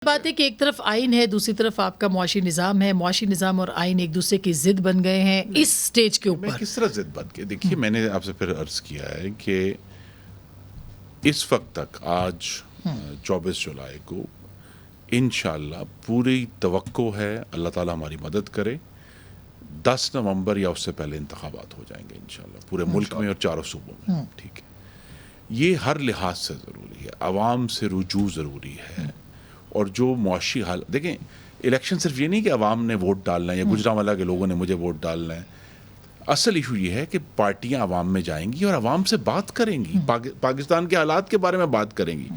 بات ہے کہ ایک طرف آئین ہے، دوسری طرف آپ کا معاشی نظام ہے. معاشی نظام اور آئین ایک دوسرے کی ضد بن گئے ہیں اس سٹیج کے اوپر. کس طرح ضد بن گئے؟ دیکھیے میں نے آپ سے پھر عرض کیا ہے کہ اس وقت تک آج 24 جولائی کو انشاءاللہ پوری توقع ہے، اللہ تعالیٰ ہماری مدد کرے، 10 نومبر یا اس سے پہلے انتخابات ہو جائیں گے انشاءاللہ پورے ملک میں اور چاروں صوبوں میں. ٹھیک ہے، یہ ہر لحاظ سے ضروری ہے، عوام سے رجوع ضروری ہے. اور جو معاشی حال دیکھیں، الیکشن صرف یہ نہیں کہ عوام نے ووٹ ڈالنا ہے یا گجرانوالہ کے لوگوں نے مجھے ووٹ ڈالنا ہے. اصل ایشو یہ ہے کہ پارٹیاں عوام میں جائیں گی اور عوام سے بات کریں گی، پاکستان کے حالات کے بارے میں بات کریں گی،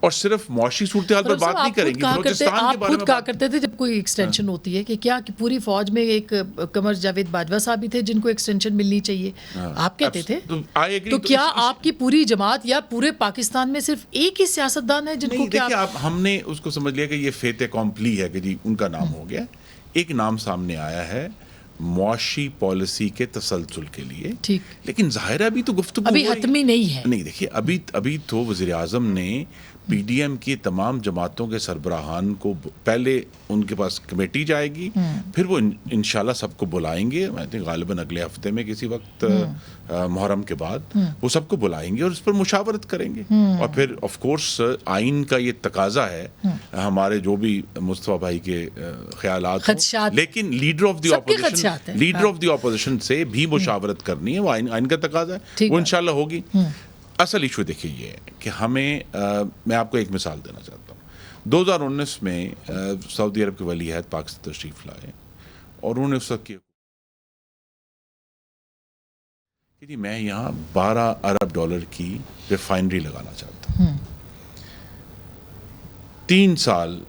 اور صرف معاشی صورتحال پر بات نہیں کریں گی. بلوچستان کے بارے میں آپ کہا کرتے تھے جب کوئی ایکسٹینشن ہوتی ہے کہ کیا کہ پوری فوج میں ایک قمر جاوید باجوہ صاحب بھی تھے جن کو ایکسٹینشن ملنی چاہیے، آپ کہتے تھے. تو کیا آپ کی پوری جماعت یا پورے پاکستان میں صرف ایک ہی سیاستدان ہے جن کو کیا؟ ہم نے اس کو سمجھ لیا کہ یہ فیت کمپلی ہے کہ جی ان کا نام ہو گیا. ایک نام سامنے آیا ہے معاشی پالیسی کے تسلسل کے لیے. ٹھیک، لیکن ظاہر ہے ابھی تو گفتگو ابھی حتمی نہیں ہے. نہیں، دیکھیے ابھی تو وزیر اعظم نے پی ڈی ایم کی تمام جماعتوں کے سربراہان کو پہلے ان کے پاس کمیٹی جائے گی، پھر وہ انشاءاللہ سب کو بلائیں گے. میں think غالباً اگلے ہفتے میں کسی وقت محرم کے بعد وہ سب کو بلائیں گے اور اس پر مشاورت کریں گے. اور پھر آف کورس آئین کا یہ تقاضا ہے، ہمارے جو بھی مصطفیٰ بھائی کے خیالات ہوں، لیکن لیڈر آف دی اپوزیشن سے بھی مشاورت کرنی ہے، وہ آئین کا تقاضا ہے، وہ انشاءاللہ ہوگی. اصل ایشو دیکھیے یہ ہے کہ ہمیں میں آپ کو ایک مثال دینا چاہتا ہوں. 2019 میں سعودی عرب کے ولی عہد پاکستان تشریف لائے اور انہوں نے اس وقت کہ جی میں یہاں $12 ارب کی ریفائنری لگانا چاہتا ہوں. 3 سال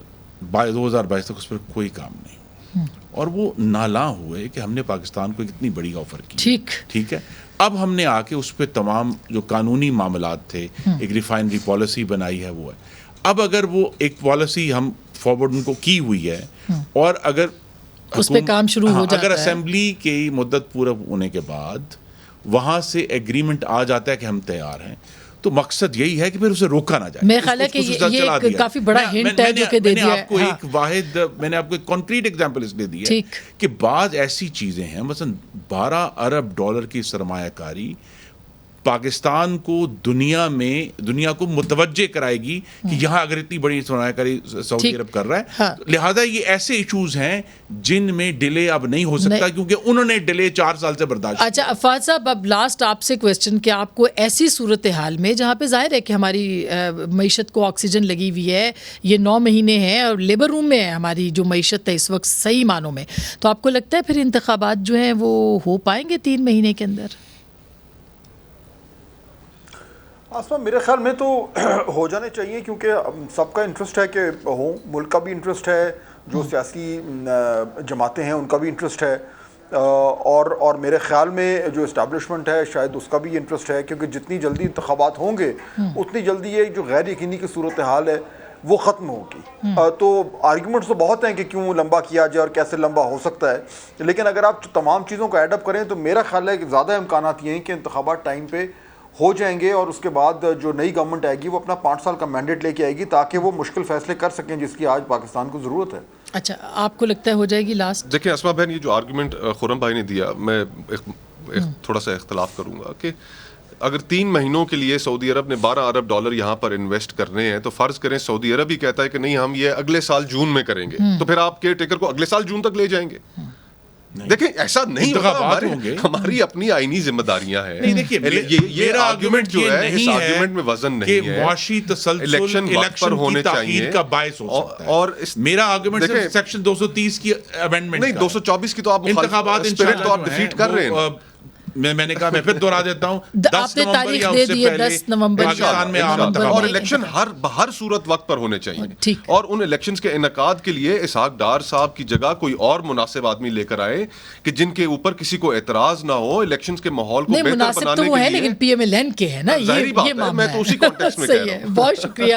2022 تک اس پر کوئی کام نہیں، اور وہ نالاں ہوئے کہ ہم نے پاکستان کو اتنی بڑی آفر کی. ٹھیک ہے، اب ہم نے آ کے اس پہ تمام جو قانونی معاملات تھے، ایک ریفائنری پالیسی بنائی ہے، وہ ہے. اب اگر وہ ایک پالیسی ہم فارورڈ ان کو کی ہوئی ہے اور اگر اس پہ کام شروع ہو جاتا ہے، اگر اسمبلی کی مدت پورا ہونے کے بعد وہاں سے ایگریمنٹ آ جاتا ہے کہ ہم تیار ہیں، تو مقصد یہی ہے کہ پھر اسے روکا نہ جائے. میرے خیال ہے کہ یہ کافی بڑا ہنٹ ہے جو کہ دے دیا ہے. میں نے آپ کو ایک کنکریٹ ایگزامپل اس لیے دی ہے کہ بعض ایسی چیزیں ہیں، مثلا $12 ارب کی سرمایہ کاری پاکستان کو دنیا کو متوجہ کرائے گی کہ یہاں اگر اتنی بڑی سرمایہ کاری سعودی عرب کر رہا ہے. لہذا یہ ایسے ایشوز ہیں جن میں ڈیلے اب نہیں ہو سکتا، کیونکہ انہوں نے ڈیلے 4 سال سے برداشت. اچھا فہد صاحب، اب لاسٹ آپ سے کویسچن کہ آپ کو ایسی صورتحال میں جہاں پہ ظاہر ہے کہ ہماری معیشت کو آکسیجن لگی ہوئی ہے، یہ 9 مہینے ہیں اور لیبر روم میں ہے ہماری جو معیشت ہے اس وقت صحیح معنوں میں، تو آپ کو لگتا ہے پھر انتخابات جو ہیں وہ ہو پائیں گے 3 مہینے کے اندر؟ آسما میرے خیال میں تو ہو جانے چاہیے، کیونکہ سب کا انٹرسٹ ہے کہ ہوں، ملک کا بھی انٹرسٹ ہے، جو سیاسی جماعتیں ہیں ان کا بھی انٹرسٹ ہے، اور میرے خیال میں جو اسٹیبلشمنٹ ہے شاید اس کا بھی انٹرسٹ ہے، کیونکہ جتنی جلدی انتخابات ہوں گے اتنی جلدی یہ جو غیر یقینی کی صورتحال ہے وہ ختم ہوگی. تو آرگیومنٹس تو بہت ہیں کہ کیوں لمبا کیا جائے اور کیسے لمبا ہو سکتا ہے، لیکن اگر آپ تمام چیزوں کو ایڈ اپ کریں تو میرا خیال ہے کہ زیادہ امکانات یہ ہیں کہ انتخابات ٹائم پہ ہو جائیں گے، اور اس کے بعد جو نئی گورنمنٹ آئے گی وہ اپنا 5 سال کا مینڈیٹ لے کے آئے گی تاکہ وہ مشکل فیصلے کر سکیں جس کی آج پاکستان کو ضرورت ہے. اچھا آپ کو لگتا ہے ہو جائے گی لاسٹ؟ دیکھیں اسما بہن، یہ جو آرگومنٹ خرم بھائی نے دیا، میں تھوڑا سا اختلاف کروں گا کہ اگر 3 مہینوں کے لیے سعودی عرب نے $12 ارب یہاں پر انویسٹ کرنے ہیں، تو فرض کریں سعودی عرب ہی کہتا ہے کہ نہیں ہم یہ اگلے سال جون میں کریں گے، تو پھر آپ کیئر ٹیکر کو اگلے سال جون تک لے جائیں گے. دیکھیں ایسا نہیں ہوگا، ہماری اپنی آئینی ذمہ داریاں ہیں. یہ آرگومنٹ جو ہے اس آرگومنٹ میں وزن نہیں ہے. معاشی تسلسل الیکشن وقت پر ہونے چاہیے کا باعث ہو سکتا ہے. اور میرا آرگومنٹ سیکشن 230 کی امینڈمنٹ نہیں، 224 کی تو آپ انتخابات اسپرٹ تو آپ ڈیفیٹ کر رہے ہیں. میں نے کہا میں پھر دوہرا دیتا ہوں، 10 نومبر یا اس سے پہلے 10 نومبر پاکستان میں عام انتخابات، اور الیکشن ہر صورت وقت پر ہونے چاہیے. اور ان الیکشنز کے انعقاد کے لیے اسحاق ڈار صاحب کی جگہ کوئی اور مناسب آدمی لے کر آئے کہ جن کے اوپر کسی کو اعتراض نہ ہو. الیکشنز کے ماحول کو بہتر بنانے کے لیے، لیکن پی ایم ایل این کے ہے نا، یہ میں تو اسی کانٹیکسٹ میں کہہ رہا ہوں. بہت شکریہ.